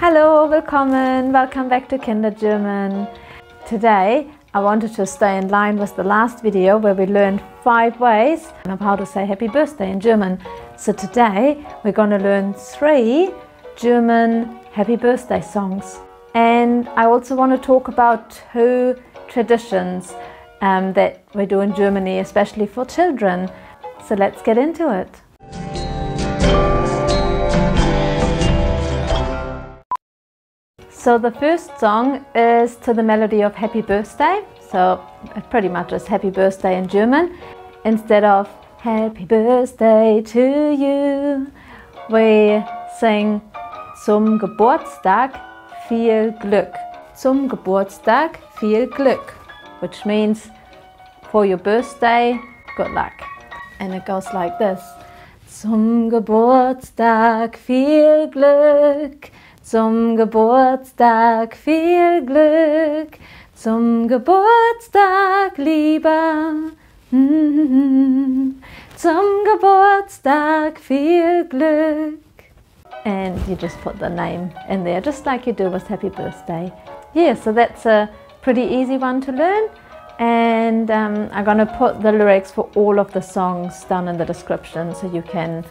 Hallo, willkommen, welcome back to Kinder German. Today I wanted to stay in line with the last video where we learned 5 ways of how to say happy birthday in German. So today we're going to learn 3 German happy birthday songs. And I also want to talk about 2 traditions that we do in Germany, especially for children. So let's get into it. So the first song is to the melody of Happy Birthday. So it pretty much is Happy Birthday in German. Instead of Happy Birthday to you, we sing Zum Geburtstag, viel Glück. Zum Geburtstag, viel Glück, which means for your birthday, good luck. And it goes like this. Zum Geburtstag, viel Glück. Zum Geburtstag viel Glück, zum Geburtstag lieber, zum Geburtstag viel Glück. And you just put the name in there, just like you do with Happy Birthday. Yeah, so that's a pretty easy one to learn. And I'm going to put the lyrics for all of the songs down in the description so you can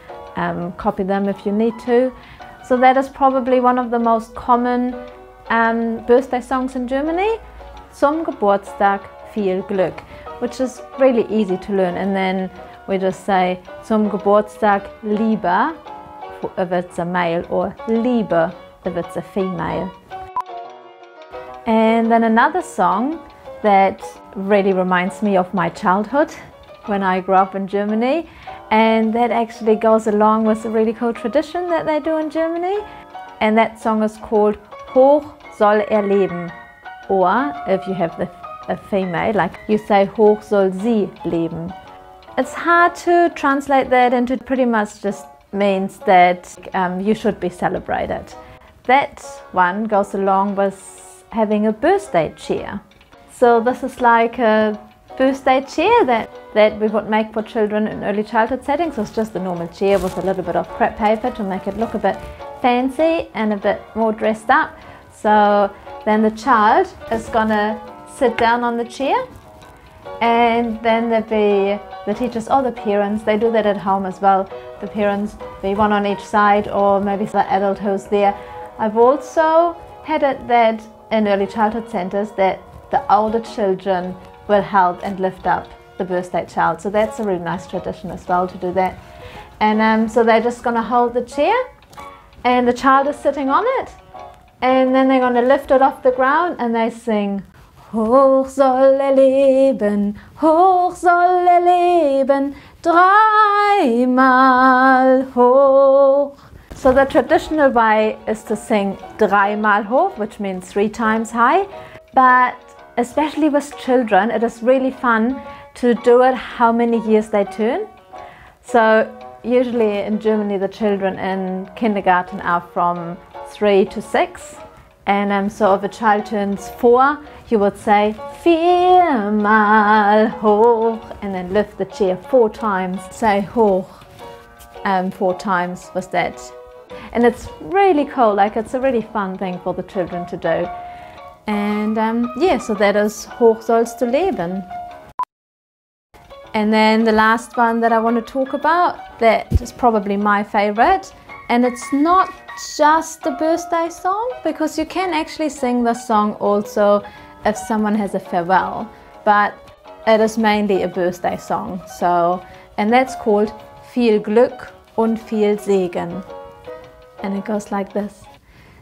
copy them if you need to. So that is probably one of the most common birthday songs in Germany, Zum Geburtstag viel Glück, which is really easy to learn. And then we just say Zum Geburtstag lieber if it's a male, or liebe if it's a female. And then another song that really reminds me of my childhood when I grew up in Germany, and that actually goes along with a really cool tradition that they do in Germany, and that song is called Hoch, soll, leben, or if you have a female, like you say Hoch, soll, sie, leben. It's hard to translate that into, pretty much just means that you should be celebrated. That one goes along with having a birthday cheer. So this is like a birthday chair that we would make for children in early childhood settings. So it's just a normal chair with a little bit of crepe paper to make it look a bit fancy and a bit more dressed up. So then the child is gonna sit down on the chair, and then there'll be the teachers or the parents. They do that at home as well. The parents be one on each side, or maybe the adult who's there. I've also had it that in early childhood centers that the older children will help and lift up the birthday child. So that's a really nice tradition as well to do that. And so they're just going to hold the chair and the child is sitting on it, and then they're going to lift it off the ground and they sing Hoch soll leben, hoch soll leben, dreimal hoch. So the traditional way is to sing dreimal hoch, which means 3 times high, but especially with children, it is really fun to do it how many years they turn. So usually in Germany the children in kindergarten are from 3 to 6, and so if a child turns 4, you would say viermal hoch, and then lift the chair 4 times, say hoch 4 times with that. And it's really cool, like it's a really fun thing for the children to do. And yeah, so that is Hoch sollst du leben. And then the last one that I want to talk about, that is probably my favorite, and it's not just a birthday song, because you can actually sing the song also if someone has a farewell, but it is mainly a birthday song. So, and that's called Viel Glück und viel Segen. And it goes like this.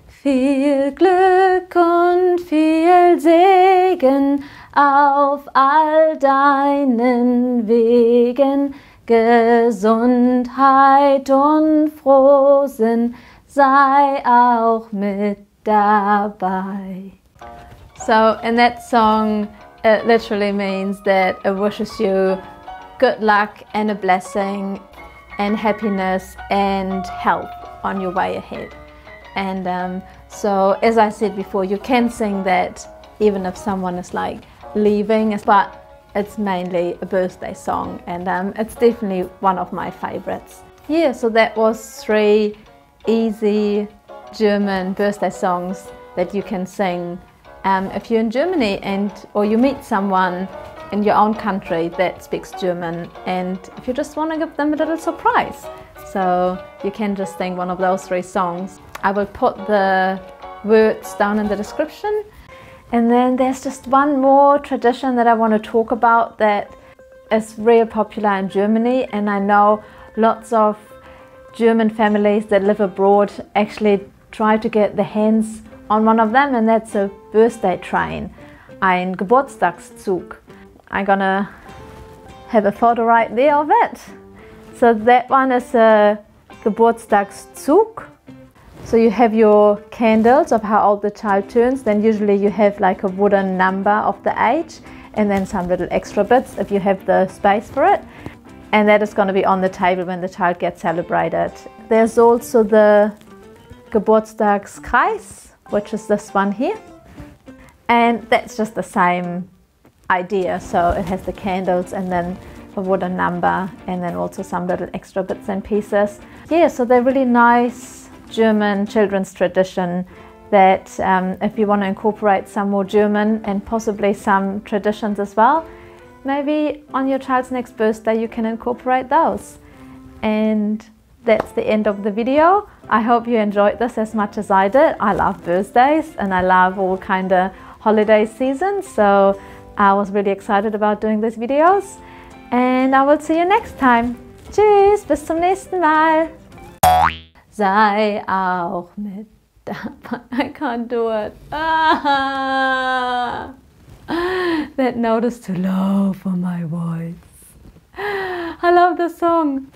Viel Glück und viel Segen auf all deinen Wegen, Gesundheit und Frohsinn, sei auch mit dabei. So in that song, it literally means that it wishes you good luck and a blessing and happiness and health on your way ahead. And so as I said before, you can sing that even if someone is like leaving, but it's mainly a birthday song, and it's definitely one of my favorites. Yeah, so that was 3 easy German birthday songs that you can sing if you're in Germany or you meet someone in your own country that speaks German, and if you just want to give them a little surprise. So you can just sing one of those 3 songs. I will put the words down in the description. And then there's just one more tradition that I want to talk about that is real popular in Germany, and I know lots of German families that live abroad actually try to get their hands on one of them, and that's a birthday train, ein Geburtstagszug. I'm gonna have a photo right there of it. So that one is a Geburtstagszug. So you have your candles of how old the child turns, then usually you have like a wooden number of the age and then some little extra bits if you have the space for it. And that is going to be on the table when the child gets celebrated. There's also the Geburtstagskreis, which is this one here. And that's just the same idea. So it has the candles and then a wooden number and then also some little extra bits and pieces. Yeah, so they're really nice German children's tradition that if you want to incorporate some more German and possibly some traditions as well, maybe on your child's next birthday you can incorporate those. And that's the end of the video. I hope you enjoyed this as much as I did. I love birthdays and I love all kind of holiday seasons, so I was really excited about doing these videos, and I will see you next time. Tschüss, bis zum nächsten Mal. Sei auch mit dabei. I can't do it. Ah, that note is too low for my voice. I love the song.